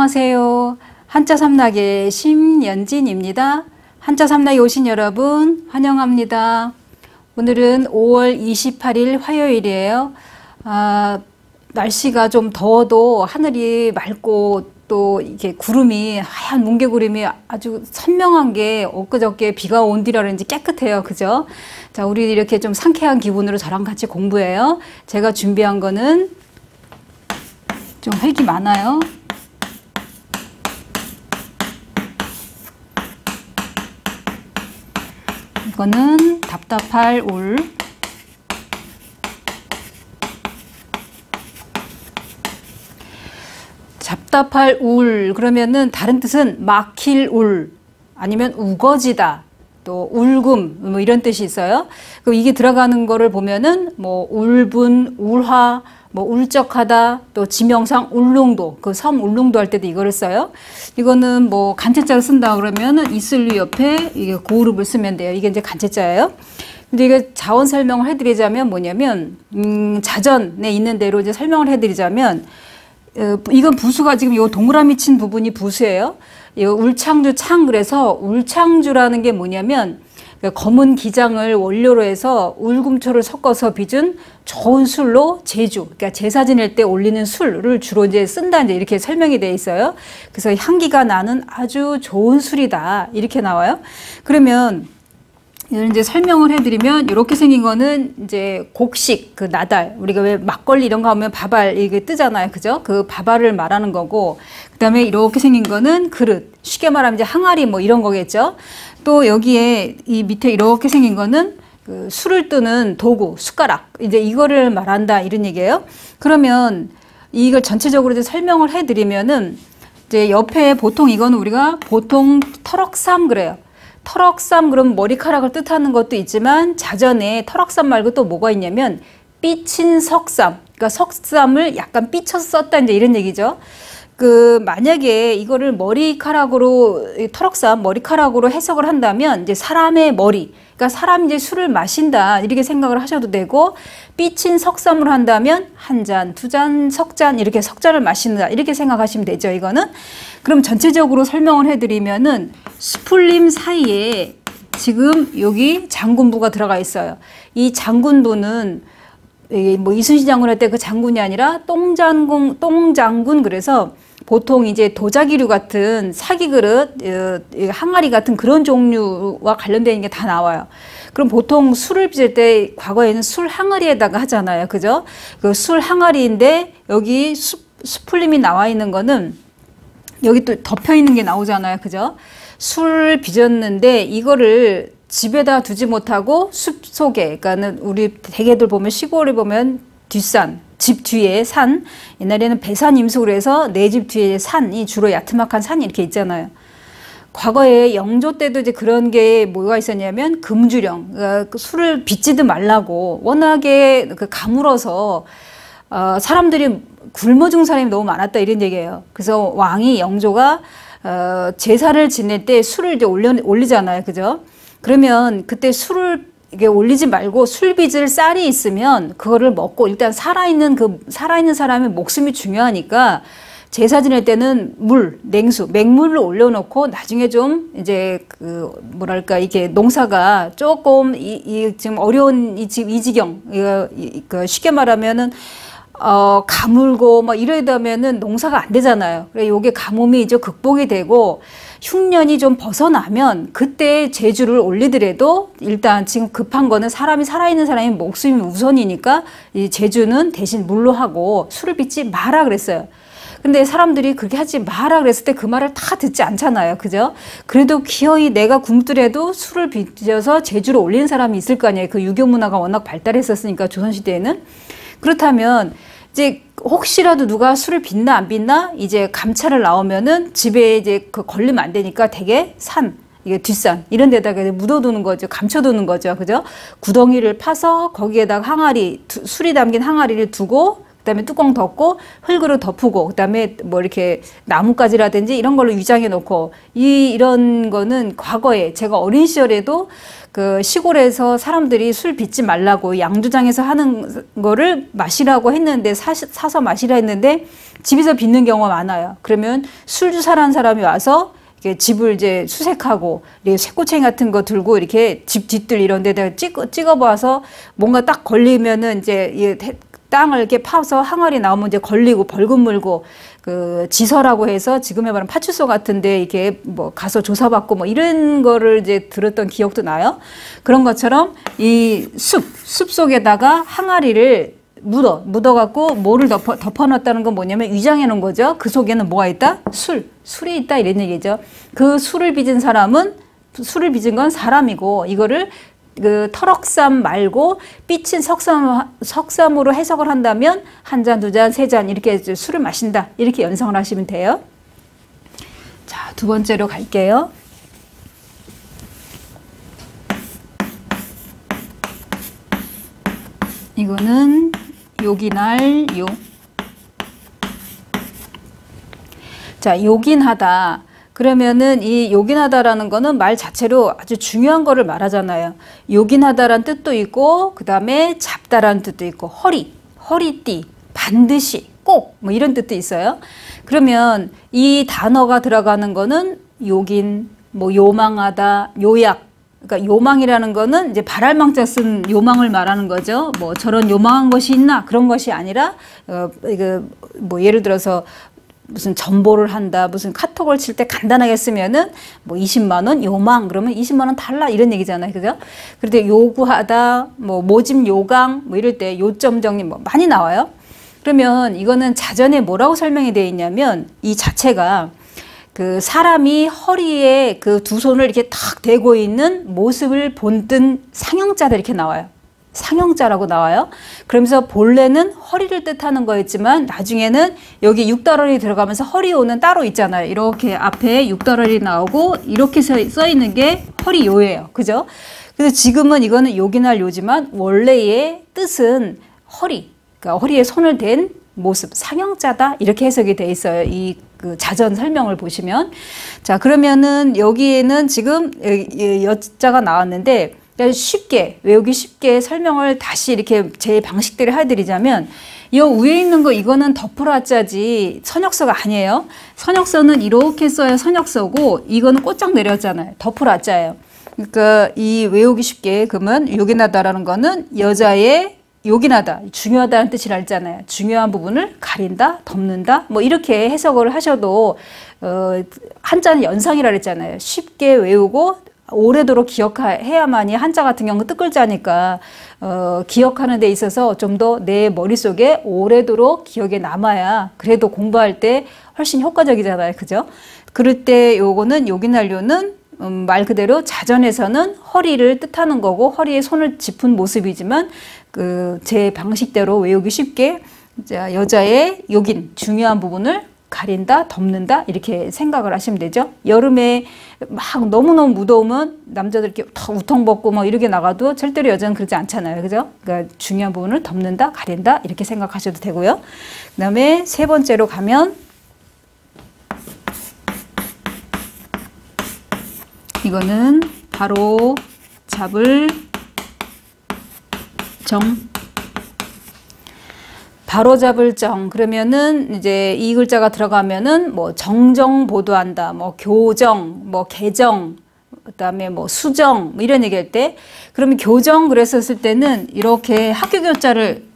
안녕하세요. 한자 삼락의 심연진입니다. 한자 삼락에 오신 여러분 환영합니다. 오늘은 5월 28일 화요일이에요. 날씨가 좀 더워도 하늘이 맑고 또 이렇게 구름이 하얀 뭉게구름이 아주 선명한 게 엊그저께 비가 온 뒤라 그런지 깨끗해요. 그죠? 자, 우리 이렇게 좀 상쾌한 기분으로 저랑 같이 공부해요. 제가 준비한 거는 좀 획이 많아요. 이거는 답답할 울, 답답할 울 그러면은 다른 뜻은 막힐 울 아니면 우거지다 또 울금 뭐 이런 뜻이 있어요. 그럼 이게 들어가는 거를 보면은 뭐 울분, 울화, 뭐 울적하다 또 지명상 울릉도 그 섬 울릉도 할 때도 이거를 써요. 이거는 뭐 간체자로 쓴다 그러면은 이슬류 옆에 이게 고르를 쓰면 돼요. 이게 이제 간체자예요. 근데 이거 자원 설명을 해드리자면 뭐냐면 자전에 있는 대로 이제 설명을 해드리자면 이건 부수가 지금 요 동그라미 친 부분이 부수예요. 이 울창주 창 그래서 울창주라는 게 뭐냐면 검은 기장을 원료로 해서 울금초를 섞어서 빚은 좋은 술로 제주, 그러니까 제사 지낼 때 올리는 술을 주로 이제 쓴다 이제 이렇게 설명이 돼 있어요. 그래서 향기가 나는 아주 좋은 술이다 이렇게 나와요. 그러면 이걸 이제 설명을 해드리면 이렇게 생긴 거는 이제 곡식 그 나달 우리가 왜 막걸리 이런 거 하면 밥알 이게 뜨잖아요, 그죠? 그 밥알을 말하는 거고 그다음에 이렇게 생긴 거는 그릇 쉽게 말하면 이제 항아리 뭐 이런 거겠죠. 또 여기에 이 밑에 이렇게 생긴 거는 그 술을 뜨는 도구 숟가락 이제 이거를 말한다 이런 얘기예요. 그러면 이걸 전체적으로 이제 설명을 해드리면은 이제 옆에 보통 이거는 우리가 보통 터럭삼 그래요. 터럭삼 그럼 머리카락을 뜻하는 것도 있지만 자전에 터럭삼 말고 또 뭐가 있냐면 삐친 석삼 그러니까 석삼을 약간 삐쳐서 썼다 이제 이런 얘기죠. 그 만약에 이거를 머리카락으로 터럭삼 머리카락으로 해석을 한다면 이제 사람의 머리 그러니까 사람이 이제 술을 마신다 이렇게 생각을 하셔도 되고 삐친 석삼으로 한다면 한 잔, 두 잔, 석 잔 이렇게 석잔을 마신다 이렇게 생각하시면 되죠. 이거는 그럼 전체적으로 설명을 해드리면은 수풀림 사이에 지금 여기 장군부가 들어가 있어요. 이 장군부는 뭐 이순신 장군 할 때 그 장군이 아니라 똥장군 그래서 보통 이제 도자기류 같은 사기그릇, 항아리 같은 그런 종류와 관련된 게 다 나와요. 그럼 보통 술을 빚을 때 과거에는 술 항아리에다가 하잖아요. 그죠? 그 술 항아리인데 여기 수풀림이 나와 있는 거는 여기 또 덮여 있는 게 나오잖아요. 그죠? 술 빚었는데 이거를 집에다 두지 못하고 숲 속에, 그러니까는 우리 대개들 보면 시골에 보면 뒷산, 집 뒤에 산, 옛날에는 배산 임숙으로 해서 내 집 뒤에 산이 주로 야트막한 산이 이렇게 있잖아요. 과거에 영조 때도 이제 그런 게 뭐가 있었냐면 금주령, 그러니까 술을 빚지도 말라고 워낙에 그 가물어서 사람들이 굶어 죽은 사람이 너무 많았다 이런 얘기예요. 그래서 왕이 영조가 제사를 지낼 때 술을 이제 올리잖아요. 그죠? 그러면 그때 술을 이게 올리지 말고 술 빚을 쌀이 있으면 그거를 먹고 일단 살아있는 사람의 목숨이 중요하니까 제사 지낼 때는 물, 냉수, 맹물을 올려놓고 나중에 좀 이제 그 뭐랄까 이게 농사가 조금 지금 어려운 이 지경 그 쉽게 말하면은 가물고 막 이러다면은 농사가 안 되잖아요. 그래 요게 가뭄이 이제 극복이 되고 흉년이 좀 벗어나면 그때 제주를 올리더라도 일단 지금 급한 거는 살아있는 사람이 목숨이 우선이니까 이 제주는 대신 물로 하고 술을 빚지 마라 그랬어요. 근데 사람들이 그렇게 하지 마라 그랬을 때 그 말을 다 듣지 않잖아요. 그죠? 그래도 기어이 내가 굶더라도 술을 빚어서 제주를 올리는 사람이 있을 거 아니에요. 그 유교 문화가 워낙 발달했었으니까 조선시대에는. 그렇다면 이제 혹시라도 누가 술을 빚나 안 빚나 이제 감찰을 나오면은 집에 이제 그 걸리면 안 되니까 되게 산 이게 뒷산 이런 데다가 묻어두는 거죠. 감춰두는 거죠. 그죠? 구덩이를 파서 거기에다가 항아리 술이 담긴 항아리를 두고 그다음에 뚜껑 덮고 흙으로 덮고 그다음에 뭐 이렇게 나뭇가지라든지 이런 걸로 위장해 놓고 이런 거는 과거에 제가 어린 시절에도 그 시골에서 사람들이 술 빚지 말라고 양주장에서 하는 거를 마시라고 했는데 사서 마시라 했는데 집에서 빚는 경우가 많아요. 그러면 술 주사라는 사람이 와서 이렇게 집을 이제 수색하고 이렇게 쇠꼬챙이 같은 거 들고 이렇게 집 뒤뜰 이런 데다가 찍어봐서 뭔가 딱 걸리면은 이제 땅을 이렇게 파서 항아리 나오면 이제 걸리고 벌금 물고 그 지서라고 해서 지금에 말하면 파출소 같은데 이렇게 뭐 가서 조사받고 뭐 이런 거를 이제 들었던 기억도 나요. 그런 것처럼 이 숲 속에다가 항아리를 묻어갖고 뭐를 덮어놨다는 건 뭐냐면 위장해 놓은 거죠. 그 속에는 뭐가 있다? 술이 있다 이런 얘기죠. 그 술을 빚은 건 사람이고 이거를 그 터럭삼 말고 삐친 석삼으로 해석을 한다면 한 잔, 두 잔, 세 잔 이렇게 술을 마신다. 이렇게 연상을 하시면 돼요. 자, 두 번째로 갈게요. 이거는 요긴할 요. 자, 요긴하다. 그러면은 이 요긴하다라는 거는 말 자체로 아주 중요한 거를 말하잖아요. 요긴하다라는 뜻도 있고 그 다음에 잡다라는 뜻도 있고 허리띠, 반드시, 꼭 뭐 이런 뜻도 있어요. 그러면 이 단어가 들어가는 거는 요긴, 뭐 요망하다, 요약. 그러니까 요망이라는 거는 이제 발알망자 쓴 요망을 말하는 거죠. 뭐 저런 요망한 것이 있나 그런 것이 아니라 뭐 예를 들어서 무슨 전보를 한다, 무슨 카톡을 칠 때 간단하게 쓰면은 뭐 20만 원 요망 그러면 20만 원 달라 이런 얘기잖아요, 그죠? 그럴 때 요구하다, 뭐 모집 요강 뭐 이럴 때 요점 정리 뭐 많이 나와요. 그러면 이거는 자전에 뭐라고 설명이 되어 있냐면 이 자체가 그 사람이 허리에 그 두 손을 이렇게 탁 대고 있는 모습을 본뜬 상형자다 이렇게 나와요. 상형자라고 나와요. 그러면서 본래는 허리를 뜻하는 거였지만 나중에는 여기 육달월이 들어가면서 허리요는 따로 있잖아요. 이렇게 앞에 육달월이 나오고 이렇게 써 있는 게 허리요예요. 그죠? 그래서 지금은 이거는 요긴할 요지만 원래의 뜻은 허리, 그러니까 허리에 손을 댄 모습, 상형자다 이렇게 해석이 돼 있어요. 이 그 자전 설명을 보시면. 자, 그러면은 여기에는 지금 여자가 나왔는데 쉽게 외우기 쉽게 설명을 다시 이렇게 제 방식대로 해드리자면 이 위에 있는 거 이거는 덮으라자지 선역서가 아니에요. 선역서는 이렇게 써야 선역서고 이거는 꼬짝 내렸잖아요. 덮으라자예요. 그러니까 이 외우기 쉽게 그러면 요긴하다라는 거는 여자의 요긴하다, 중요하다는 뜻이라 했잖아요. 중요한 부분을 가린다, 덮는다 뭐 이렇게 해석을 하셔도 한자는 연상이라 그랬잖아요. 쉽게 외우고 오래도록 기억해야만이 한자 같은 경우는 뜻글자니까 기억하는 데 있어서 좀 더 내 머릿속에 오래도록 기억에 남아야 그래도 공부할 때 훨씬 효과적이잖아요. 그죠? 그럴 때 요거는 요긴하려는 말 그대로 자전에서는 허리를 뜻하는 거고 허리에 손을 짚은 모습이지만 그 제 방식대로 외우기 쉽게 여자의 요긴 중요한 부분을 가린다, 덮는다 이렇게 생각을 하시면 되죠. 여름에 막 너무너무 무더우면 남자들 이렇게 우통 벗고 막 이렇게 나가도 절대로 여자는 그러지 않잖아요. 그죠? 그러니까 중요한 부분을 덮는다, 가린다 이렇게 생각하셔도 되고요. 그 다음에 세 번째로 가면 이거는 바로 잡을 정. 바로 잡을 정. 그러면은 이제 이 글자가 들어가면은 뭐 정정 보도한다, 뭐 교정, 뭐 개정, 그다음에 뭐 수정 뭐 이런 얘기할 때 그러면 교정 그랬었을 때는 이렇게 학교 교자를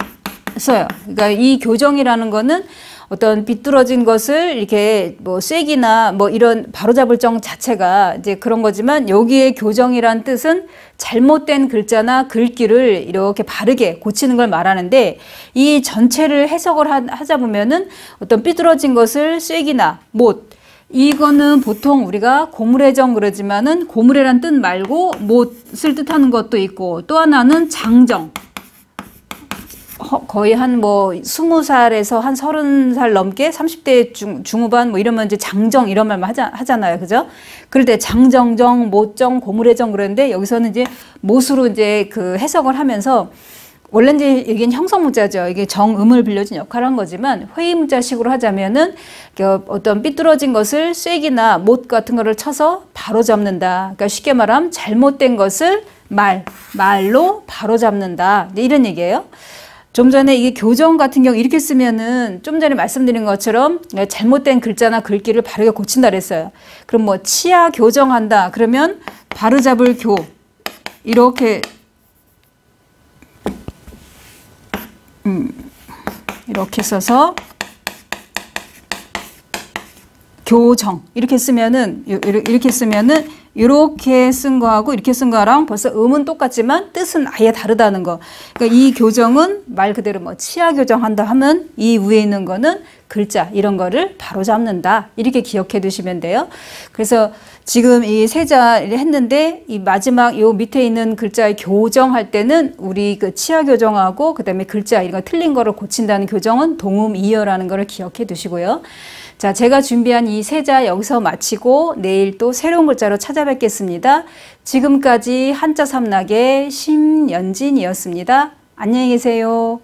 써요. 그러니까 이 교정이라는 거는 어떤 비뚤어진 것을 이렇게 뭐 쐐기나 뭐 이런 바로잡을 정 자체가 이제 그런 거지만 여기에 교정이란 뜻은 잘못된 글자나 글귀를 이렇게 바르게 고치는 걸 말하는데 이 전체를 해석을 하자 보면은 어떤 삐뚤어진 것을 쐐기나 못 이거는 보통 우리가 고무래정 그러지만은 고무래란 뜻 말고 못을 뜻하는 것도 있고 또 하나는 장정. 거의 한 뭐 20살에서 한 30살 넘게 30대 중후반 뭐 이러면 이제 장정 이런 말만 하잖아요. 그죠? 그럴 때 장정정, 못정, 고무래정 그러는데 여기서는 이제 못으로 이제 그 해석을 하면서 원래 이제 이게 형성문자죠. 이게 정음을 빌려준 역할을 한 거지만 회의문자식으로 하자면은 어떤 삐뚤어진 것을 쐐기나 못 같은 거를 쳐서 바로 잡는다. 그러니까 쉽게 말하면 잘못된 것을 말로 바로 잡는다. 이런 얘기예요. 좀 전에 이게 교정 같은 경우 이렇게 쓰면은 좀 전에 말씀드린 것처럼 잘못된 글자나 글귀를 바르게 고친다 그랬어요. 그럼 뭐 치아 교정한다. 그러면 바로 잡을 교 이렇게 이렇게 써서 교정 이렇게 쓰면은 이렇게 쓴 거하고 이렇게 쓴 거랑 벌써 음은 똑같지만 뜻은 아예 다르다는 거. 그러니까 이 교정은 말 그대로 뭐 치아 교정한다 하면 이 위에 있는 거는 글자 이런 거를 바로 잡는다. 이렇게 기억해 두시면 돼요. 그래서 지금 이 세자를 했는데 이 마지막 요 밑에 있는 글자의 교정할 때는 우리 그 치아 교정하고 그다음에 글자 이런 거 틀린 거를 고친다는 교정은 동음이어라는 거를 기억해 두시고요. 자, 제가 준비한 이 세자 여기서 마치고 내일 또 새로운 글자로 찾아뵙겠습니다. 지금까지 한자 삼락의 심연진이었습니다. 안녕히 계세요.